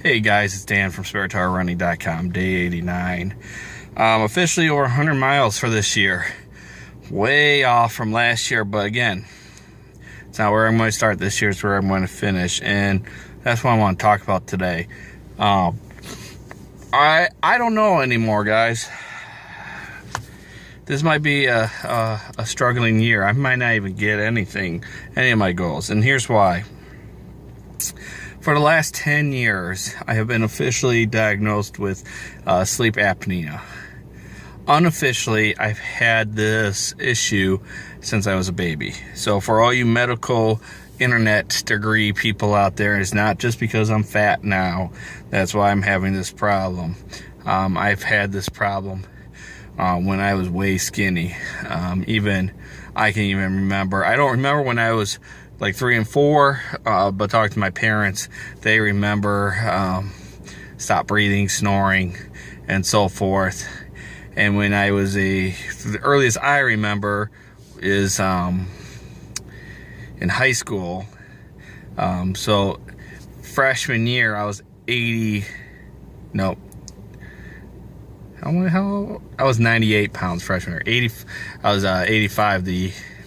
Hey guys, it's Dan from SpareTireRunning.com, day 89. Officially over 100 miles for this year. Way off from last year, but again, it's not where I'm going to start this year, it's where I'm going to finish, and that's what I want to talk about today. I don't know anymore, guys. This might be a struggling year. I might not even get any of my goals, and here's why. For the last 10 years, I have been officially diagnosed with sleep apnea. Unofficially, I've had this issue since I was a baby. So for all you medical internet degree people out there, it's not just because I'm fat now. That's why I'm having this problem. I've had this problem when I was way skinny. I can even remember. I don't remember when I was like 3 and 4, but talk to my parents. They remember stop breathing, snoring, and so forth. And when I was the earliest I remember is in high school. So freshman year, I was 80. No. I was 98 pounds freshman year. 80. I was 85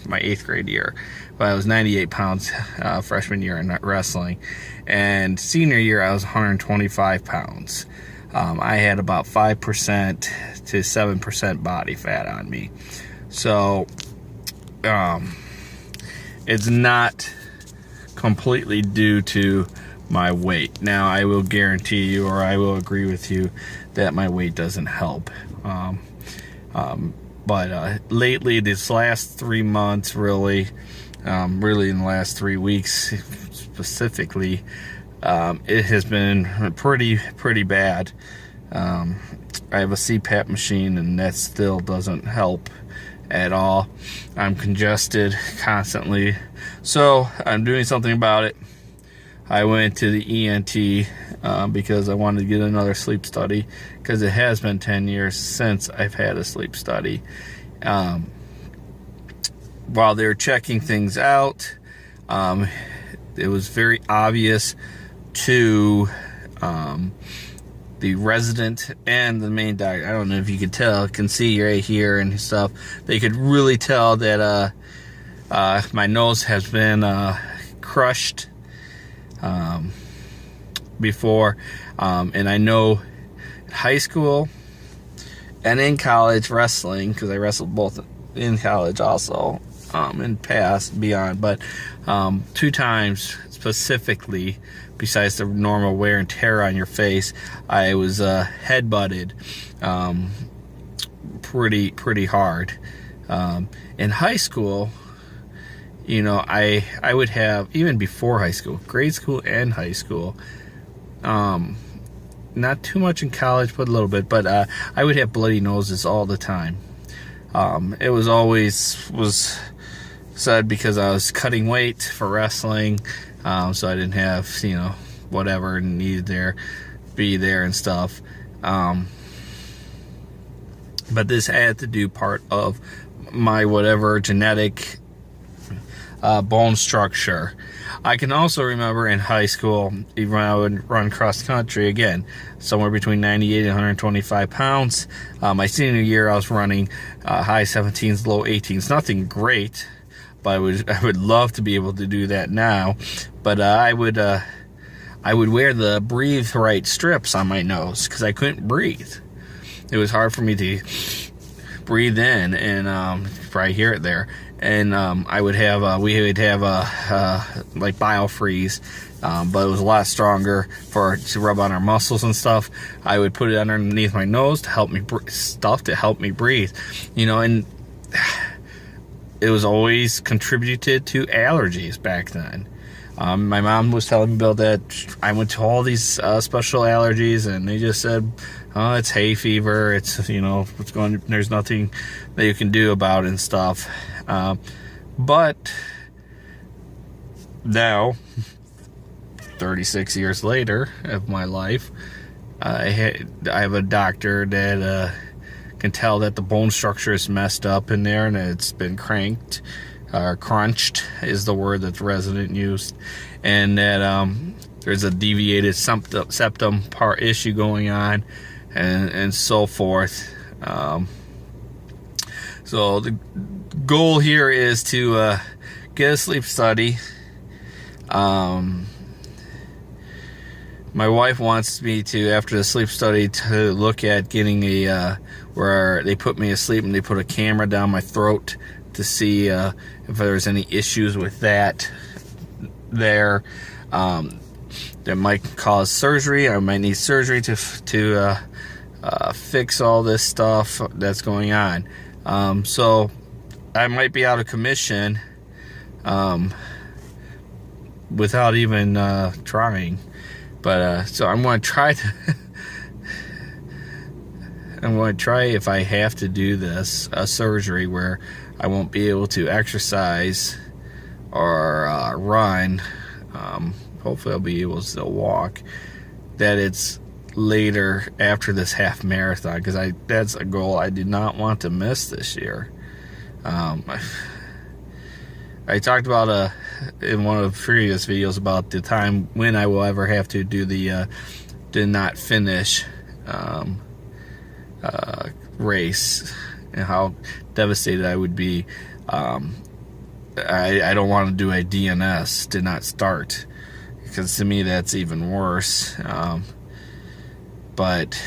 my 8th grade year. But I was 98 pounds freshman year in wrestling. And senior year, I was 125 pounds. I had about 5% to 7% body fat on me. So, it's not completely due to my weight. Now, I will guarantee you, or I will agree with you, that my weight doesn't help. But lately, this last 3 months, really in the last 3 weeks specifically, it has been pretty bad. I have a CPAP machine, and that still doesn't help at all. I'm congested constantly, so I'm doing something about it. I went to the ENT because I wanted to get another sleep study, because it has been 10 years since I've had a sleep study. While they're checking things out, it was very obvious to the resident and the main doctor. I don't know if you could tell, can see right here and stuff. They could really tell that my nose has been crushed before, and I know in high school and in college wrestling, because I wrestled both in college also, in past, beyond, but 2 times specifically, besides the normal wear and tear on your face, I was head-butted pretty hard. In high school, you know, I would have, even before high school, grade school and high school, not too much in college, but a little bit, but I would have bloody noses all the time. It was said because I was cutting weight for wrestling, so I didn't have, whatever needed be there and stuff. But this had to do part of my whatever genetic bone structure. I can also remember in high school, even when I would run cross country, again, somewhere between 98 and 125 pounds. My senior year, I was running high 17s, low 18s. Nothing great, but I would love to be able to do that now. But I would wear the Breathe Right strips on my nose because I couldn't breathe. It was hard for me to breathe in, and probably hear it there. And we would have like BioFreeze, but it was a lot stronger to rub on our muscles and stuff. I would put it underneath my nose to help me breathe, and it was always contributed to allergies back then. My mom was telling me about that. I went to all these special allergies, and they just said, "Oh, it's hay fever. It's there's nothing that you can do about it and stuff." But now, 36 years later of my life, I have a doctor that can tell that the bone structure is messed up in there, and it's been cranked. Crunched is the word that the resident used, and that there's a deviated septum part issue going on, and so forth. So the goal here is to get a sleep study. My wife wants me to, after the sleep study, to look at getting where they put me asleep and they put a camera down my throat to see if there's any issues with that there. That might cause surgery. I might need surgery to fix all this stuff that's going on. So I might be out of commission without even trying. But so I'm going to try to. I'm going to try, if I have to do this, a surgery where I won't be able to exercise or run. Hopefully I'll be able to still walk. That it's later after this half marathon, because that's a goal I did not want to miss this year. I talked about in one of the previous videos about the time when I will ever have to do the did not finish race, and how devastated I would be. I don't want to do a DNS, did not start, because to me that's even worse. But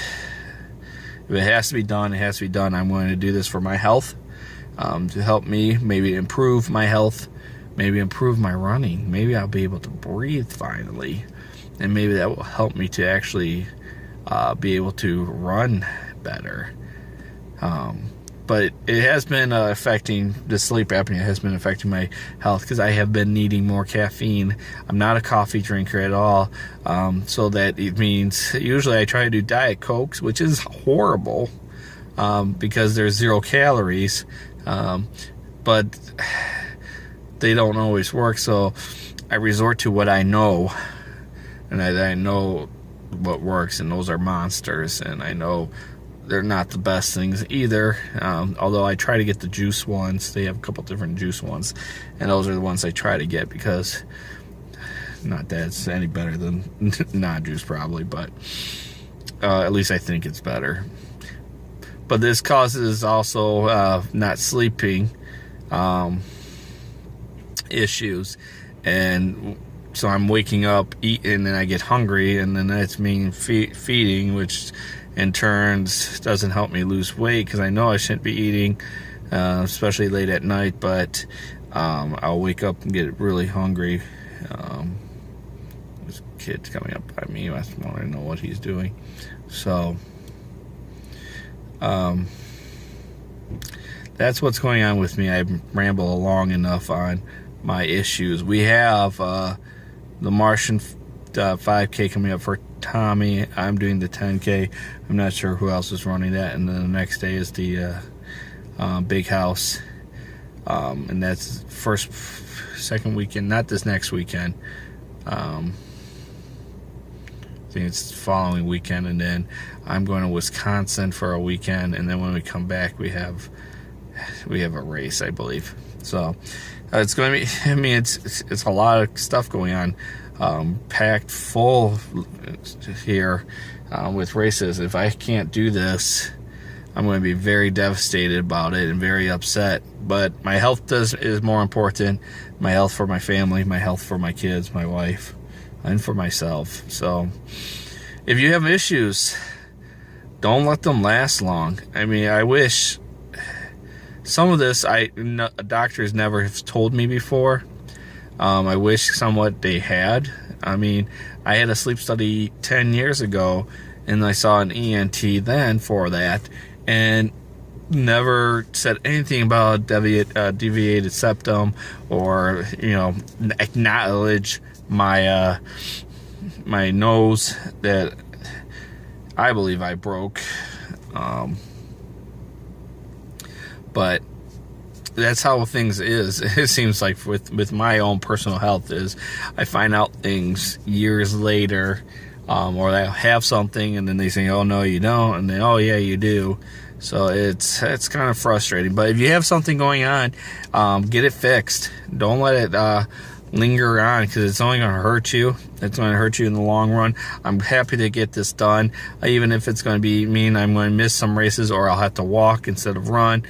if it has to be done, it has to be done. I'm going to do this for my health, to help me maybe improve my health, maybe improve my running. Maybe I'll be able to breathe finally, and maybe that will help me to actually be able to run better. But it has been affecting, the sleep apnea has been affecting my health, because I have been needing more caffeine. I'm not a coffee drinker at all, so that it means usually I try to do Diet Cokes, which is horrible, because there's 0 calories, but they don't always work. So I resort to what I know, and I know what works, and those are Monsters, and I know they're not the best things either, although I try to get the juice ones. They have a couple different juice ones, and those are the ones I try to get, because not that it's any better than non-juice probably, but at least I think it's better. But this causes also not sleeping issues, and so I'm waking up, eating, and I get hungry, and then that's mean feeding, which in turns doesn't help me lose weight, because I know I shouldn't be eating, especially late at night, but I'll wake up and get really hungry. This kid's coming up by me. I want to know what he's doing. So that's what's going on with me. I ramble long enough on my issues. We have the Martian 5K coming up for Tommy. I'm doing the 10K. I'm not sure who else is running that. And then the next day is the Big House, and that's second weekend, not this next weekend. I think it's the following weekend, and then I'm going to Wisconsin for a weekend, and then when we come back we have a race, I believe. So it's going to be, I mean, it's a lot of stuff going on, packed full here with races. If I can't do this, I'm going to be very devastated about it and very upset. But my health is more important. My health for my family, my health for my kids, my wife, and for myself. So if you have issues, don't let them last long. I mean, I wish some of this doctors never have told me before. I wish somewhat they had. I mean, I had a sleep study 10 years ago, and I saw an ENT then for that, and never said anything about deviated septum, or acknowledge my my nose that I believe I broke. But that's how things is. It seems like with my own personal health is I find out things years later, or I have something and then they say, oh no you don't, and then oh yeah you do. So it's kind of frustrating. But if you have something going on, get it fixed. Don't let it linger on, because it's only going to hurt you. It's going to hurt you in the long run. I'm happy to get this done, even if it's going to mean I'm going to miss some races, or I'll have to walk instead of run,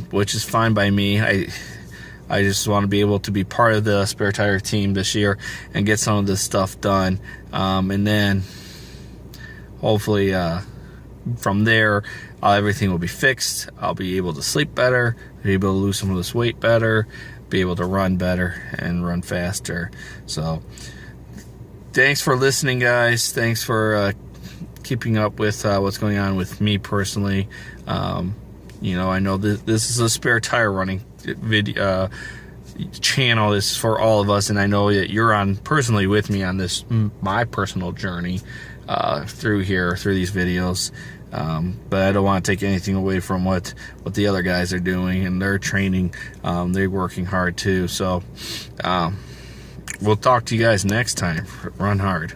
which is fine by me. I just want to be able to be part of the Spare Tire team this year and get some of this stuff done, and then hopefully from there everything will be fixed. I'll be able to sleep better, be able to lose some of this weight better, be able to run better and run faster. So thanks for listening, guys. Thanks for keeping up with what's going on with me personally. You know, I know this is a Spare Tire running video channel. This is for all of us, and I know that you're on personally with me on this, my personal journey through these videos. But I don't want to take anything away from what the other guys are doing, and they're training. They're working hard too. So we'll talk to you guys next time. Run hard.